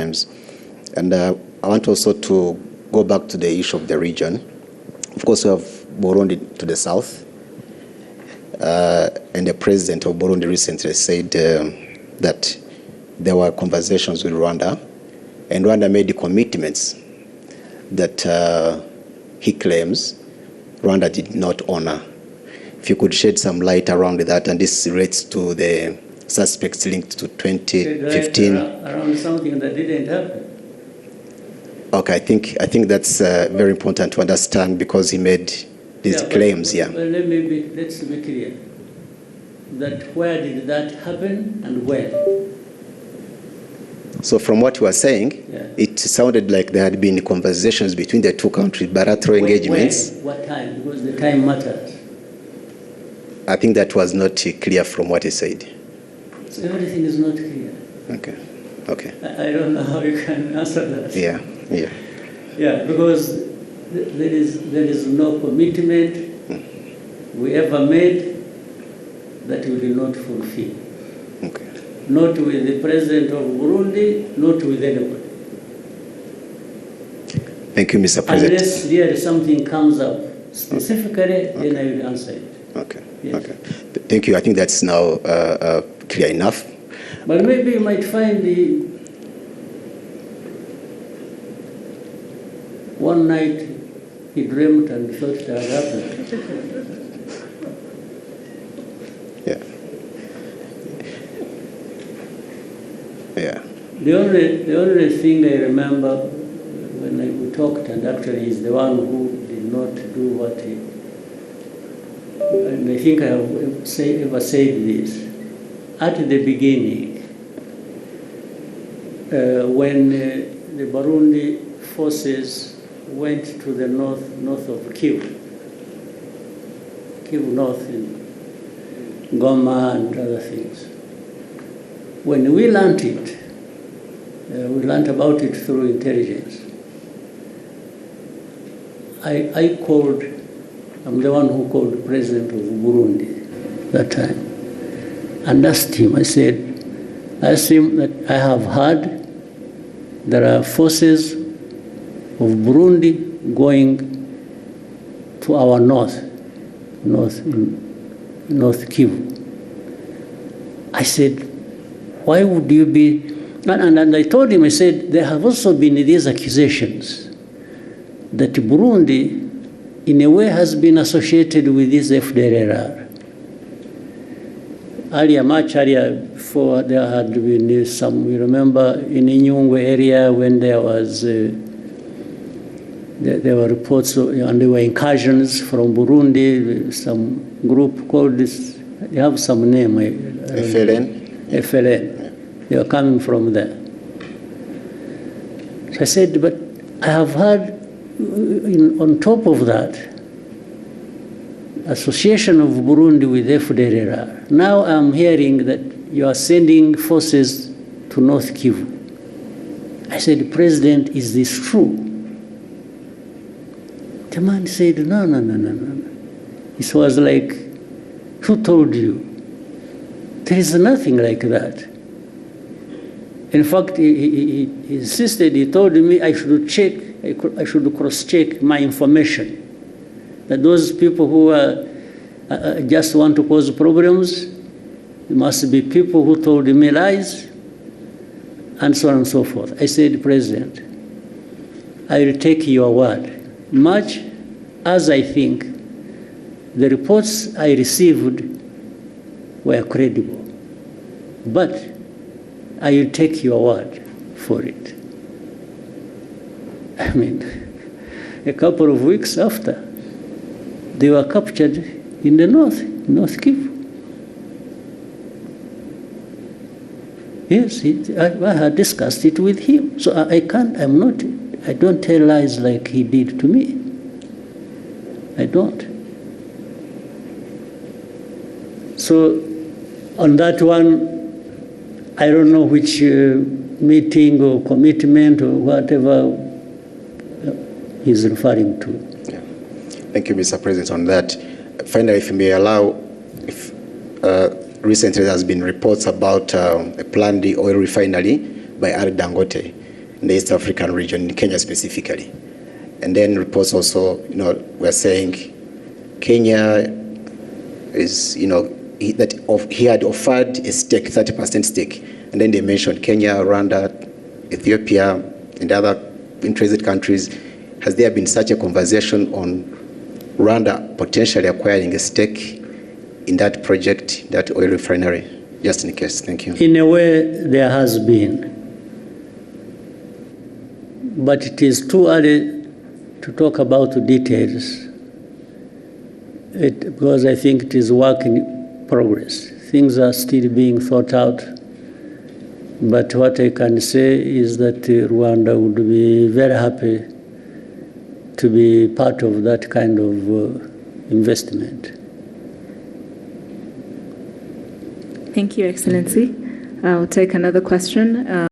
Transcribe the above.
And I want also to go back to the issue of the region. Of course, we have Burundi to the south, and the president of Burundi recently said that there were conversations with Rwanda, and Rwanda made the commitments that he claims Rwanda did not honor. If you could shed some light around that, and this relates to the suspects linked to 2015. Around something that didn't happen. Okay, I think that's very important to understand because he made these claims. Well, let's be clear. That where did that happen and when? So from what you were saying, it sounded like there had been conversations between the two countries, bilateral engagements. When? What time? Because the time matters. I think that was not clear from what he said. So everything is not clear. Okay. Okay. I don't know how you can answer that. Yeah. Yeah, because there is no commitment we ever made that we will not fulfill. Okay. Not with the president of Burundi, not with anybody. Thank you, Mr. President. Unless there something comes up specifically, then I will answer it. Okay. Yes. Okay. Thank you. I think that's now clear enough. But maybe you might find one night he dreamt and thought it had happened. Yeah. The only thing I remember when we talked, and actually is the one who did not do what he, and I think I have ever said this, at the beginning, when the Burundi forces went to the north of Kivu North in Goma and other things. When we learned it, we learned about it through intelligence. I called, I'm the one who called the president of Burundi that time, and asked him, I asked him that I have heard there are forces of Burundi going to our north Kivu. I said, why would you be, and I told him, I said, there have also been these accusations that Burundi, in a way, has been associated with this FDLR. Much earlier, before there had been some, we remember in the Nyungwe area when there was, there were reports and there were incursions from Burundi, some group called this, they have some name. FLN? FLN. They were coming from there. So I said, but I have heard, on top of that, association of Burundi with FDLR. Now I'm hearing that you are sending forces to North Kivu. I said, President, is this true? The man said, no. It was like, who told you? There is nothing like that. In fact, he insisted, he told me I should check, I should cross-check my information. That those people who just want to cause problems, it must be people who told me lies, and so on and so forth. I said, President, I will take your word, much as I think the reports I received were credible. But I will take your word for it. I mean, a couple of weeks after, they were captured in the North Kivu. Yes, I had discussed it with him. So I don't tell lies like he did to me. I don't. So on that one, I don't know which meeting or commitment or whatever he's referring to. Yeah. Thank you, Mr. President, on that. Finally, if you may allow, if recently there has been reports about a planned oil refinery by Dangote. in the East African region, in Kenya specifically. And then reports also, were saying Kenya is, he had offered a stake, 30% stake. And then they mentioned Kenya, Rwanda, Ethiopia, and other interested countries. Has there been such a conversation on Rwanda potentially acquiring a stake in that project, that oil refinery? Just in case. Thank you. In a way, there has been. But it is too early to talk about the details, because I think it is work in progress. Things are still being thought out. But what I can say is that Rwanda would be very happy to be part of that kind of investment. Thank you, Excellency. I'll take another question.